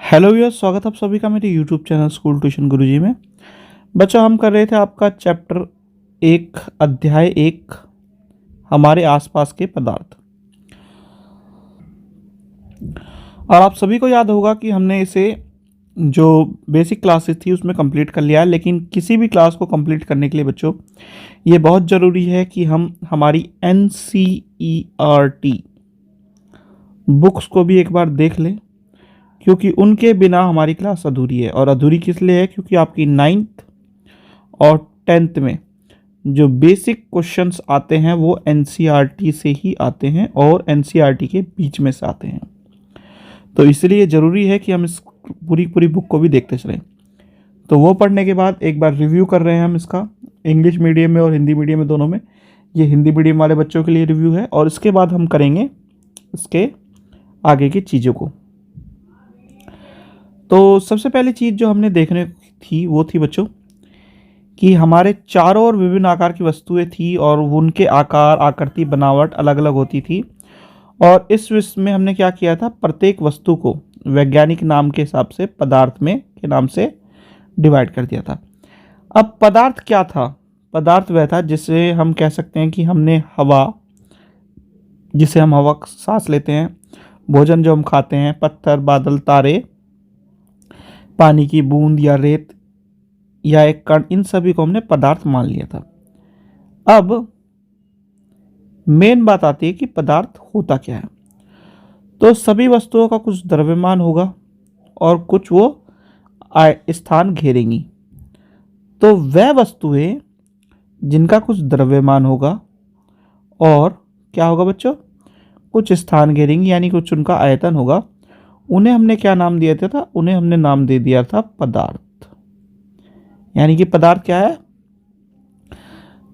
Hello viewers, स्वागत है आप सभी का मेरे यूट्यूब चैनल स्कूल ट्यूशन गुरुजी में। बच्चों, हम कर रहे थे आपका चैप्टर 1 अध्याय 1 हमारे आसपास के पदार्थ। और आप सभी को याद होगा कि हमने इसे जो बेसिक क्लासेस थी उसमें कंप्लीट कर लिया है, लेकिन किसी भी क्लास को कंप्लीट करने के लिए बच्चों ये बहुत ज़रूरी है कि हम हमारी NCERT बुक्स को भी एक बार देख लें, क्योंकि उनके बिना हमारी क्लास अधूरी है। और अधूरी किस लिए है? क्योंकि आपकी 9th और 10th में जो बेसिक क्वेश्चंस आते हैं वो NCERT से ही आते हैं और NCERT के बीच में से आते हैं। तो इसलिए ज़रूरी है कि हम इस पूरी बुक को भी देखते चलें। तो वो पढ़ने के बाद एक बार रिव्यू कर रहे हैं हम इसका, इंग्लिश मीडियम में और हिंदी मीडियम में दोनों में। ये हिंदी मीडियम वाले बच्चों के लिए रिव्यू है और इसके बाद हम करेंगे इसके आगे की चीज़ों को। तो सबसे पहली चीज़ जो हमने देखने थी वो थी बच्चों कि हमारे चारों ओर विभिन्न आकार की वस्तुएं थी और उनके आकार, आकृति, बनावट अलग अलग होती थी। और इस विषय में हमने क्या किया था, प्रत्येक वस्तु को वैज्ञानिक नाम के हिसाब से पदार्थ में के नाम से डिवाइड कर दिया था। अब पदार्थ क्या था? पदार्थ वह था जिसे हम कह सकते हैं कि हमने हवा, जिसे हम हवा सांस लेते हैं, भोजन जो हम खाते हैं, पत्थर, बादल, तारे, पानी की बूंद या रेत या एक कण, इन सभी को हमने पदार्थ मान लिया था। अब मेन बात आती है कि पदार्थ होता क्या है। तो सभी वस्तुओं का कुछ द्रव्यमान होगा और कुछ वो स्थान घेरेंगी। तो वह वस्तुएं जिनका कुछ द्रव्यमान होगा और क्या होगा बच्चों, कुछ स्थान घेरेंगी, यानी कुछ उनका आयतन होगा, उन्हें हमने क्या नाम दिया था? उन्हें हमने नाम दे दिया था पदार्थ। यानी कि पदार्थ क्या है?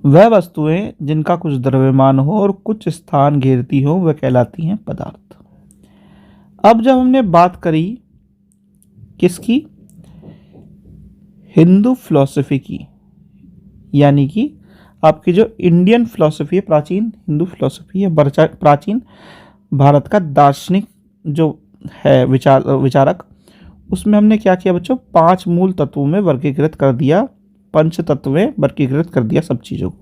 वह वस्तुएं जिनका कुछ द्रव्यमान हो और कुछ स्थान घेरती हो वह कहलाती हैं पदार्थ। अब जब हमने बात करी किसकी? हिंदू फिलॉसफी की, यानी कि आपकी जो इंडियन फिलॉसफी है, प्राचीन हिंदू फिलॉसफी है, प्राचीन भारत का दार्शनिक जो है विचारक, उसमें हमने क्या किया बच्चों? 5 मूल तत्वों में वर्गीकृत कर दिया, पंच तत्व में वर्गीकृत कर दिया सब चीज़ों को।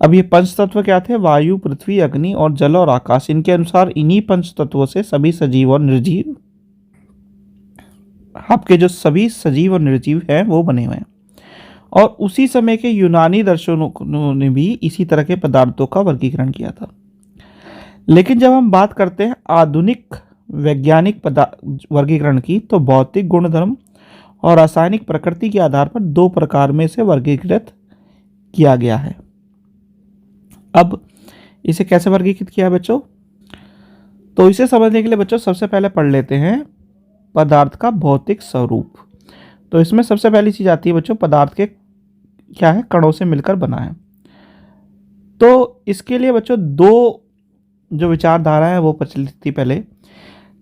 अब ये पंच तत्व क्या थे? वायु, पृथ्वी, अग्नि और जल और आकाश। इनके अनुसार इन्हीं पंच तत्वों से सभी सजीव और निर्जीव, आपके जो सभी सजीव और निर्जीव हैं वो बने हुए हैं। और उसी समय के यूनानी दर्शनों ने भी इसी तरह के पदार्थों का वर्गीकरण किया था। लेकिन जब हम बात करते हैं आधुनिक वैज्ञानिक वर्गीकरण की, तो भौतिक गुणधर्म और रासायनिक प्रकृति के आधार पर 2 प्रकार में से वर्गीकृत किया गया है। अब इसे कैसे वर्गीकृत किया है बच्चों? तो इसे समझने के लिए बच्चों सबसे पहले पढ़ लेते हैं पदार्थ का भौतिक स्वरूप। तो इसमें सबसे पहली चीज आती है बच्चों, पदार्थ के क्या है? कणों से मिलकर बना है। तो इसके लिए बच्चों 2 जो विचारधारा है वो प्रचलित थी पहले,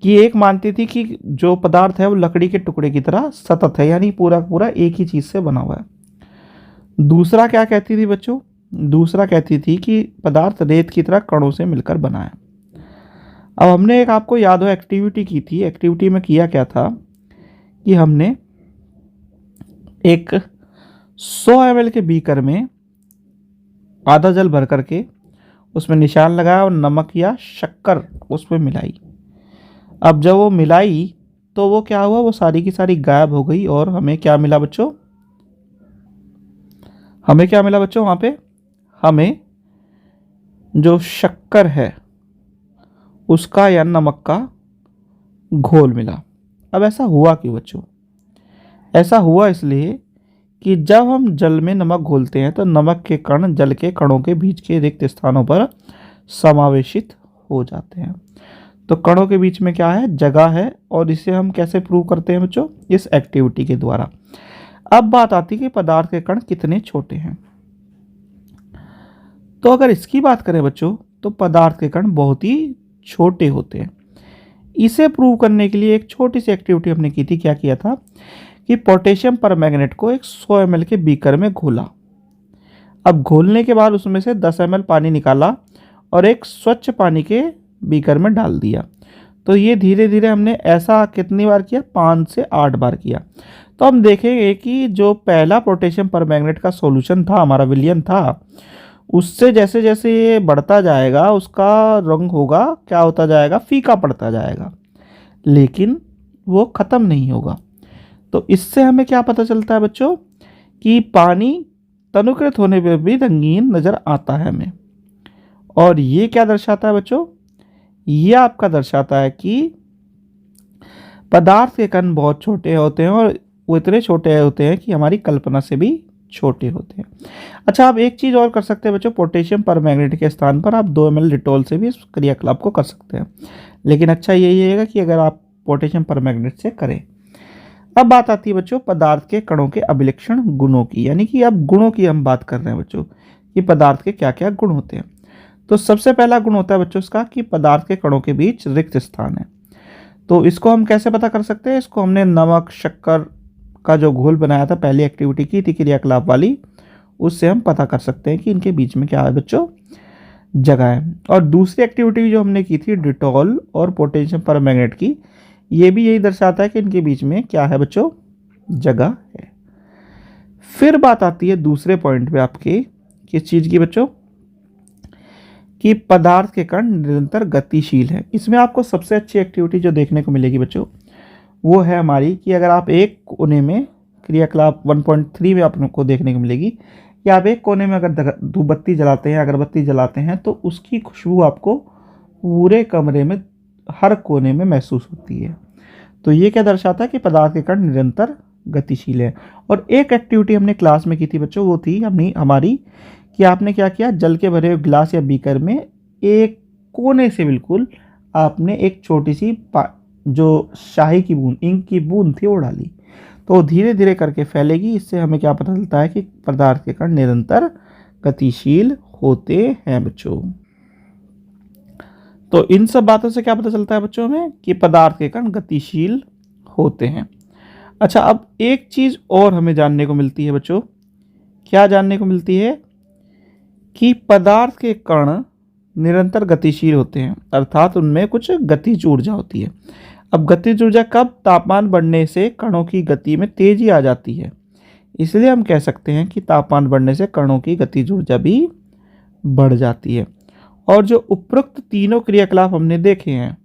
कि एक मानती थी कि जो पदार्थ है वो लकड़ी के टुकड़े की तरह सतत है, यानी पूरा पूरा एक ही चीज से बना हुआ है। दूसरा क्या कहती थी बच्चों? दूसरा कहती थी कि पदार्थ रेत की तरह कणों से मिलकर बना है। अब हमने एक, आपको याद हो, एक्टिविटी की थी। एक्टिविटी में किया क्या था कि हमने एक 100 ml के बीकर में आधा जल भर करके उसमें निशान लगाया और नमक या शक्कर उसमें मिलाई। अब जब वो मिलाई तो वो क्या हुआ? वो सारी की सारी गायब हो गई और हमें क्या मिला बच्चों? हमें क्या मिला बच्चों? वहाँ पे हमें जो शक्कर है उसका या नमक का घोल मिला। अब ऐसा हुआ क्यों बच्चों? ऐसा हुआ इसलिए कि जब हम जल में नमक घोलते हैं तो नमक के कण जल के कणों के बीच के रिक्त स्थानों पर समावेशित हो जाते हैं। तो कणों के बीच में क्या है? जगह है। और इसे हम कैसे प्रूव करते हैं बच्चों? इस एक्टिविटी के द्वारा। अब बात आती है कि पदार्थ के कण कितने छोटे हैं। तो अगर इसकी बात करें बच्चों, तो पदार्थ के कण बहुत ही छोटे होते हैं। इसे प्रूव करने के लिए एक छोटी सी एक्टिविटी हमने की थी। क्या किया था कि पोटेशियम परमैंगनेट को एक 100 ml के बीकर में घोला। अब घोलने के बाद उसमें से 10 ml पानी निकाला और एक स्वच्छ पानी के बीकर में डाल दिया। तो ये धीरे धीरे हमने ऐसा कितनी बार किया, 5 से 8 बार किया। तो हम देखेंगे कि जो पहला पोटेशियम परमैंगनेट का सॉल्यूशन था, हमारा विलयन था, उससे जैसे जैसे ये बढ़ता जाएगा उसका रंग होगा क्या होता जाएगा, फीका पड़ता जाएगा, लेकिन वो ख़त्म नहीं होगा। तो इससे हमें क्या पता चलता है बच्चों कि पानी तनुकृत होने पर भी रंगीन नज़र आता है हमें। और ये क्या दर्शाता है बच्चों, ये आपका दर्शाता है कि पदार्थ के कण बहुत छोटे होते हैं और वो इतने छोटे होते हैं कि हमारी कल्पना से भी छोटे होते हैं। अच्छा, आप एक चीज़ और कर सकते हैं बच्चों, पोटेशियम परमैंगनेट के स्थान पर आप 2 ml डिटॉल से भी इस क्रियाकलाप को कर सकते हैं, लेकिन अच्छा यही रहेगा कि अगर आप पोटेशियम परमैंगनेट से करें। अब बात आती है बच्चों पदार्थ के कणों के अभिलक्षण गुणों की, यानी कि अब गुणों की हम बात कर रहे हैं बच्चों कि पदार्थ के क्या क्या गुण होते हैं। तो सबसे पहला गुण होता है बच्चों इसका कि पदार्थ के कणों के बीच रिक्त स्थान है। तो इसको हम कैसे पता कर सकते हैं, इसको हमने नमक शक्कर का जो घोल बनाया था, पहली एक्टिविटी की थी क्रियाकलाप वाली, उससे हम पता कर सकते हैं कि इनके बीच में क्या है बच्चों, जगह है। और दूसरी एक्टिविटी जो हमने की थी डिटॉल और पोटेशियम परमैंगनेट की, ये भी यही दर्शाता है कि इनके बीच में क्या है बच्चों, जगह है। फिर बात आती है दूसरे पॉइंट पे आपके, किस चीज़ की बच्चों, कि पदार्थ के कण निरंतर गतिशील है। इसमें आपको सबसे अच्छी एक्टिविटी जो देखने को मिलेगी बच्चों वो है हमारी कि अगर आप एक कोने में क्रियाकलाप 1.3 में आपको देखने को मिलेगी कि आप एक कोने में अगर धूपबत्ती जलाते हैं, अगरबत्ती जलाते हैं, तो उसकी खुशबू आपको पूरे कमरे में हर कोने में महसूस होती है। तो ये क्या दर्शाता है कि पदार्थ के कण निरंतर गतिशील है। और एक एक्टिविटी हमने क्लास में की थी बच्चों, वो थी हमारी कि आपने क्या किया, जल के भरे हुए गिलास या बीकर में एक कोने से बिल्कुल आपने एक छोटी सी जो शाही की बूंद, इंक की बूंद थी, वो डाली, तो धीरे धीरे करके फैलेगी। इससे हमें क्या पता चलता है कि पदार्थ के कण निरंतर गतिशील होते हैं बच्चों। तो इन सब बातों से क्या पता चलता है बच्चों में कि पदार्थ के कण गतिशील होते हैं। अच्छा, अब एक चीज़ और हमें जानने को मिलती है बच्चों, क्या जानने को मिलती है कि पदार्थ के कण निरंतर गतिशील होते हैं, अर्थात उनमें कुछ गतिज ऊर्जा होती है। अब गतिज ऊर्जा कब, तापमान बढ़ने से कणों की गति में तेजी आ जाती है, इसलिए हम कह सकते हैं कि तापमान बढ़ने से कणों की गतिज ऊर्जा भी बढ़ जाती है। और जो उपरोक्त तीनों क्रियाकलाप हमने देखे हैं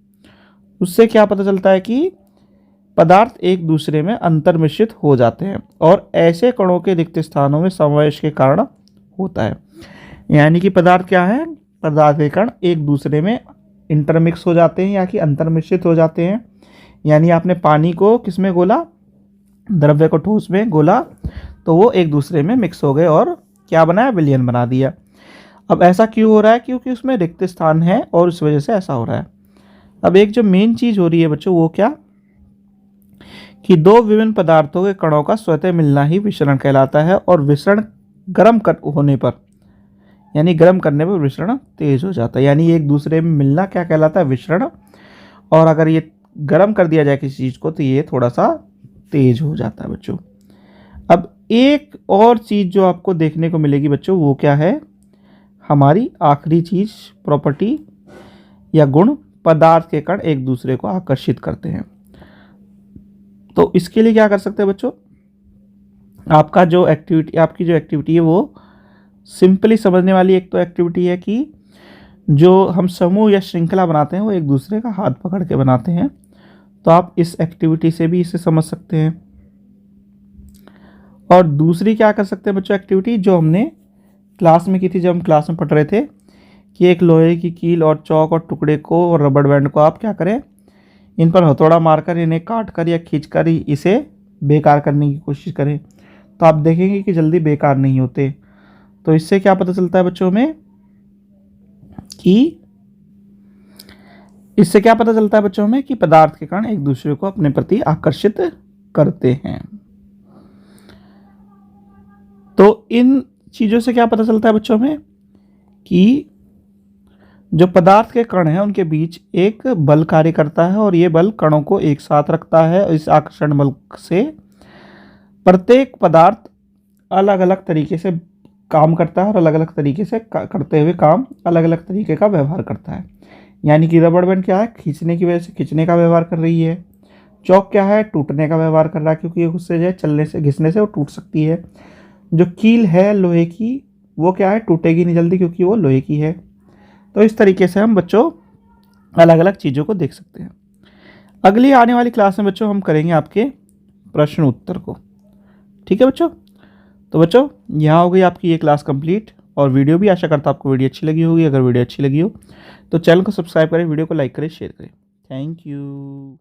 उससे क्या पता चलता है कि पदार्थ एक दूसरे में अंतर्मिश्रित हो जाते हैं और ऐसे कणों के रिक्त स्थानों में समावेश के कारण होता है। यानी कि पदार्थ क्या है, पदार्थ के कण एक दूसरे में इंटरमिक्स हो जाते हैं या कि अंतर्मिश्रित हो जाते हैं। यानी आपने पानी को किस में घोला, द्रव्य को ठोस में घोला, तो वो एक दूसरे में मिक्स हो गए और क्या बनाया, विलयन बना दिया। अब ऐसा क्यों हो रहा है, क्योंकि उसमें रिक्त स्थान है और उस वजह से ऐसा हो रहा है। अब एक जो मेन चीज़ हो रही है बच्चों वो क्या, कि दो विभिन्न पदार्थों के कणों का स्वतः मिलना ही विसरण कहलाता है। और विसरण होने पर, यानी गर्म करने पर विसरण तेज हो जाता है। यानी एक दूसरे में मिलना क्या कहलाता है, विसरण। और अगर ये गर्म कर दिया जाए किसी चीज़ को तो ये थोड़ा सा तेज हो जाता है बच्चों। अब एक और चीज़ जो आपको देखने को मिलेगी बच्चों वो क्या है, हमारी आखिरी चीज़, प्रॉपर्टी या गुण, पदार्थ के कण एक दूसरे को आकर्षित करते हैं। तो इसके लिए क्या कर सकते हैं बच्चों, आपकी जो एक्टिविटी है वो सिंपली समझने वाली एक तो एक्टिविटी है कि जो हम समूह या श्रृंखला बनाते हैं वो एक दूसरे का हाथ पकड़ के बनाते हैं। तो आप इस एक्टिविटी से भी इसे समझ सकते हैं। और दूसरी क्या कर सकते हैं बच्चों एक्टिविटी, जो हमने क्लास में की थी, जब हम क्लास में पढ़ रहे थे, कि एक लोहे की कील और चौक और टुकड़े को और रबड़ बैंड को आप क्या करें, इन पर हथौड़ा मारकर, इन्हें काट कर या खींच कर इसे बेकार करने की कोशिश करें। तो आप देखेंगे कि जल्दी बेकार नहीं होते। तो इससे क्या पता चलता है बच्चों में कि पदार्थ के कण एक दूसरे को अपने प्रति आकर्षित करते हैं। तो इन चीज़ों से क्या पता चलता है बच्चों में कि जो पदार्थ के कण हैं उनके बीच एक बल कार्य करता है और ये बल कणों को एक साथ रखता है। इस आकर्षण बल से प्रत्येक पदार्थ अलग अलग तरीके से काम करता है और अलग अलग तरीके से करते हुए काम अलग अलग तरीके का व्यवहार करता है। यानी कि रबड़ बैंड क्या है, खींचने की वजह से खींचने का व्यवहार कर रही है। चौक क्या है, टूटने का व्यवहार कर रहा है, क्योंकि उससे जो है चलने से घिसने से वो टूट सकती है। जो कील है लोहे की, वो क्या है, टूटेगी नहीं जल्दी क्योंकि वो लोहे की है। तो इस तरीके से हम बच्चों अलग अलग चीज़ों को देख सकते हैं। अगली आने वाली क्लास में बच्चों हम करेंगे आपके प्रश्न उत्तर को। ठीक है बच्चों। तो बच्चों यहाँ हो गई आपकी ये क्लास कंप्लीट, और वीडियो भी आशा करता हूँ आपको वीडियो अच्छी लगी होगी। अगर वीडियो अच्छी लगी हो तो चैनल को सब्सक्राइब करें, वीडियो को लाइक करें, शेयर करें। Thank you.